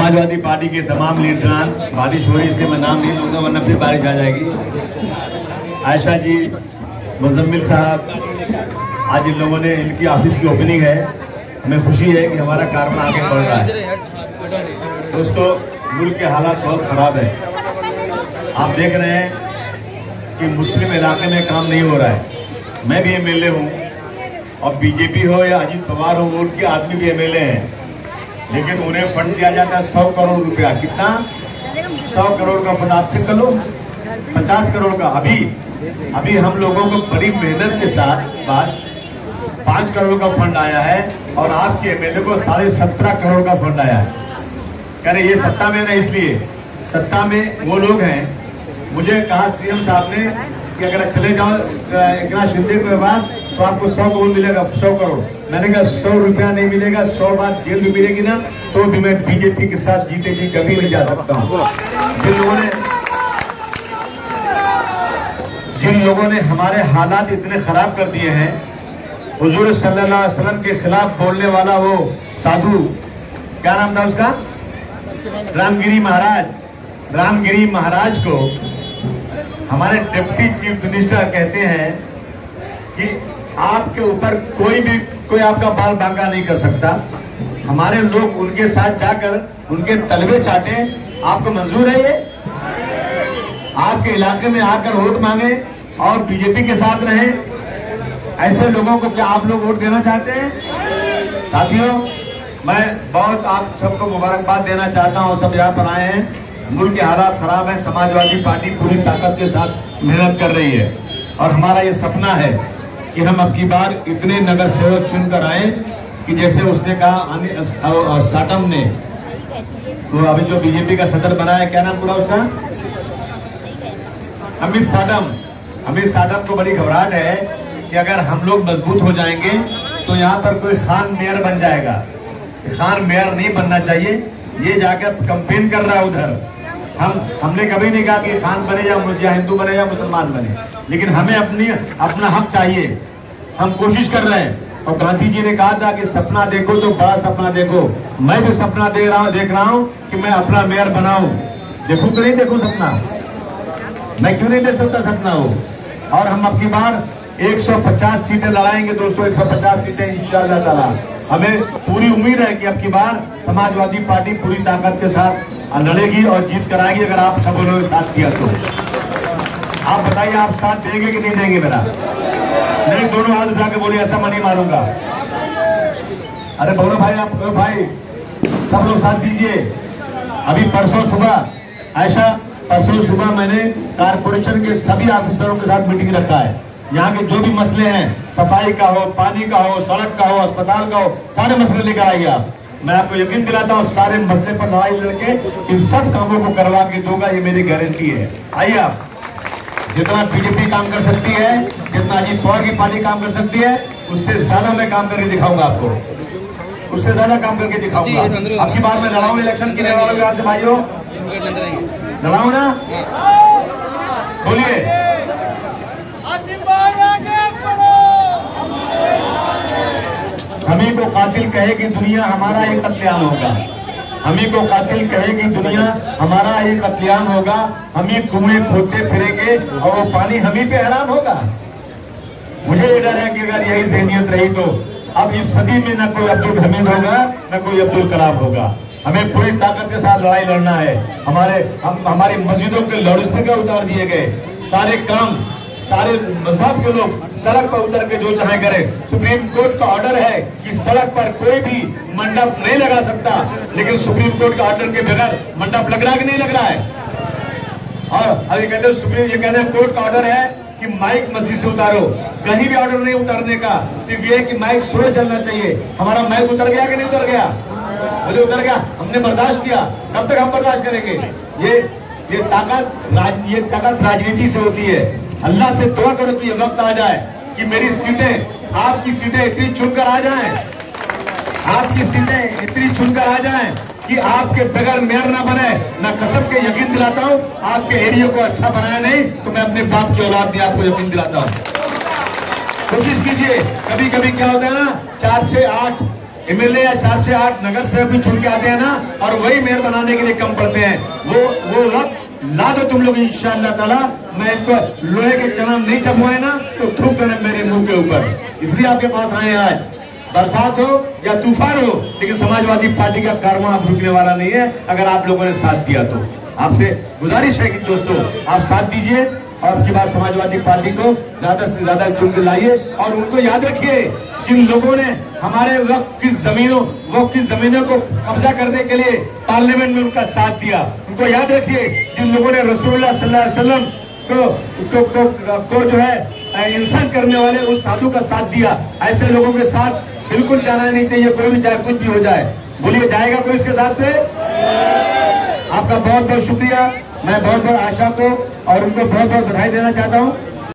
Samajwadi party के तमाम लीडरान, बारिश हो रही इसलिए मैं नाम नहीं लूंगा वरना फिर बारिश आ जाएगी। आयशा जी, मुजम्मिल साहब, आज इन लोगों ने, इनकी ऑफिस की ओपनिंग है। हमें खुशी है कि हमारा कारखाना आगे बढ़ रहा है। दोस्तों, मुल्क के हालात बहुत खराब है। आप देख रहे हैं कि मुस्लिम इलाके में काम नहीं हो रहा है। मैं भी एमएलए हूँ और बीजेपी हो या अजीत पवार हो, वो उनके आदमी भी एमएलए हैं, लेकिन उन्हें फंड दिया जाता है 100 करोड़ रुपया। कितना? 100 करोड़ का फंड। आप चेक कर लो, 50 करोड़ का। अभी हम लोगों को बड़ी मेहनत के साथ बाद 5 करोड़ का फंड आया है और आपके एमएलए को 17.5 करोड़ का फंड आया है। कह रहे ये सत्ता में ना, इसलिए सत्ता में वो लोग हैं। मुझे कहा सीएम साहब ने कि अगर चले जाओ एकनाथ शिंदे के पास तो आपको 100 करोड़ मिलेगा, 100 करोड़। मैंने कहा 100 रुपया नहीं मिलेगा, 100 बार जेल भी मिलेगी ना, तो भी मैं बीजेपी के साथ जीते जी कभी नहीं जा सकता हूँ। जिन लोगों ने हमारे हालात इतने खराब कर दिए हैं, हुजूर सल्लल्लाहु अलैहि वसल्लम के खिलाफ बोलने वाला वो साधु, क्या नाम था उसका, रामगिरी महाराज को हमारे डिप्टी चीफ मिनिस्टर कहते हैं कि आपके ऊपर कोई आपका बाल बांका नहीं कर सकता। हमारे लोग उनके साथ जाकर उनके तलवे चाटे, आपको मंजूर है? ये आपके इलाके में आकर वोट मांगे और बीजेपी के साथ रहे, ऐसे लोगों को क्या आप लोग वोट देना चाहते हैं? साथियों, मैं बहुत आप सबको मुबारकबाद देना चाहता हूं। सब यहाँ पर आए हैं। मुल्क के हालात खराब है। समाजवादी पार्टी पूरी ताकत के साथ मेहनत कर रही है और हमारा ये सपना है कि हम अब की बार इतने नगर सेवक चुनकर आए कि जैसे उसने कहा साटम ने, तो अभी जो बीजेपी का सदर बना है, क्या नाम बोला उसका, अमित साटम को बड़ी घबराहट है कि अगर हम लोग मजबूत हो जाएंगे तो यहाँ पर कोई खान मेयर बन जाएगा। खान मेयर नहीं बनना चाहिए। ये जाकर कैंपेन कर रहा है उधर। हमने कभी नहीं कहा कि खान बने या हिंदू बने या मुसलमान बने, लेकिन हमें अपना हक चाहिए। हम कोशिश कर रहे हैं और गांधी जी ने कहा था कि सपना देखो तो बड़ा सपना देखो। मैं भी सपना देख रहा हूं कि मैं अपना मेयर बनाऊं। देखूं कि नहीं देखूं सपना? मैं क्यों नहीं देख सकता सपना हो? और हम अब की बार 150 सीटें लड़ाएंगे दोस्तों, 150 सीटें इंशाअल्लाह ताला। हमें पूरी उम्मीद है कि अब की बार समाजवादी पार्टी पूरी ताकत के साथ लड़ेगी और जीत कराएगी, अगर आप सब लोगों ने साथ किया तो। आप बताइए, आप साथ देंगे कि नहीं देंगे मेरा? नहीं, दोनों हाथ उठा के बोलिए, ऐसा मैं नहीं मारूंगा। अरे बोलो भाई, आप भाई सब लोग साथ दीजिए। अभी परसों सुबह मैंने कारपोरेशन के सभी ऑफिसरों के साथ मीटिंग रखा है। यहाँ के जो भी मसले हैं, सफाई का हो, पानी का हो, सड़क का हो, अस्पताल का हो, सारे मसले लेकर आइए आप। मैं आपको यकीन दिलाता हूँ सारे मसले पर लड़ाई लड़के इन सब कामों को करवा के दूंगा, ये मेरी गारंटी है। आइए आप, जितना बीजेपी काम कर सकती है, जितना अजीत पवार की पार्टी काम कर सकती है, उससे ज्यादा मैं काम करके दिखाऊंगा आपको, उससे ज्यादा काम करके दिखाऊंगा। अब की बार मैं लड़ाऊं इलेक्शन की वालों के यहाँ से भाइयों, लड़ाऊं ना? बोलिए। हमी को कातिल कहेगी दुनिया, हमारा ही कत्लेआम होगा। हमी को कातिल कहेगी दुनिया, हमारा ही कत्लेआम होगा। हमी कुएं खोदते फिरेंगे और वो पानी हमी पे हराम होगा। मुझे ये डर है कि अगर यही ज़हनियत रही तो अब इस सदी में न कोई अब्दुल हमीद होगा, न कोई अब्दुल कलाम होगा। हमें पूरी ताकत के साथ लड़ाई लड़ना है। हमारी मस्जिदों के लाउडस्पीकर उतार दिए गए, सारे काम, सारे मजहब के लोग सड़क पर उतर के जो चाहे करें। सुप्रीम कोर्ट का ऑर्डर है कि सड़क पर कोई भी मंडप नहीं लगा सकता, लेकिन सुप्रीम कोर्ट का ऑर्डर के बगैर मंडप लग रहा है कि नहीं लग रहा है? और अभी कहते हैं ये कहते हैं कोर्ट का ऑर्डर है कि माइक मस्जिद से उतारो। कहीं भी ऑर्डर नहीं उतारने का, सिर्फ ये कि माइक स्लो चलना चाहिए। हमारा माइक उतर गया कि नहीं उतर गया? मुझे उतर गया, हमने बर्दाश्त किया। कब तक हम बर्दाश्त करेंगे? ये ताकत राजनीति से होती है। अल्लाह से दुआ करो कि ये वक्त आ जाए कि मेरी सीटें, आपकी सीटें इतनी चुनकर आ जाएं, आपकी सीटें इतनी चुनकर आ जाएं कि आपके बगैर मेयर ना बने। मैं कसम के यकीन दिलाता हूं, आपके एरिया को अच्छा बनाया नहीं तो मैं अपने बाप की औलाद भी आपको यकीन दिलाता हूं। कोशिश कीजिए। कभी कभी क्या होता है ना, 4, 6, 8 एमएलए या 4 से 8 नगर सेवक भी छुड़ के आते हैं ना, और वही मेयर बनाने के लिए कम पड़ते हैं। वो वक्त ला दो तुम लोग इंशाअल्लाह ताला। मैं इनको लोहे के चना नहीं चबवाए ना तो थूक देना मेरे मुंह के ऊपर। इसलिए आपके पास आए हैं आज, बरसात हो या तूफान हो, लेकिन समाजवादी पार्टी का कारवां अब रुकने वाला नहीं है अगर आप लोगों ने साथ दिया तो। आपसे गुजारिश है कि दोस्तों आप साथ दीजिए और आपकी बात समाजवादी पार्टी को ज्यादा से ज्यादा चुन के लाइए। और उनको याद रखिए, जिन लोगों ने हमारे वक्त की जमीनों को कब्जा करने के लिए पार्लियामेंट में उनका साथ दिया, उनको याद रखिए। जिन लोगों ने रसूलुल्लाह सल्लल्लाहु अलैहि वसल्लम को जो है इंसान करने वाले उस साधु का साथ दिया, ऐसे लोगों के साथ बिल्कुल जाना नहीं चाहिए, कोई भी चाहे कुछ भी हो जाए। बोलिए, जाएगा कोई इसके साथ में? आपका बहुत बहुत शुक्रिया। मैं बहुत बहुत आशा को और उनको बहुत बहुत बधाई देना चाहता हूँ।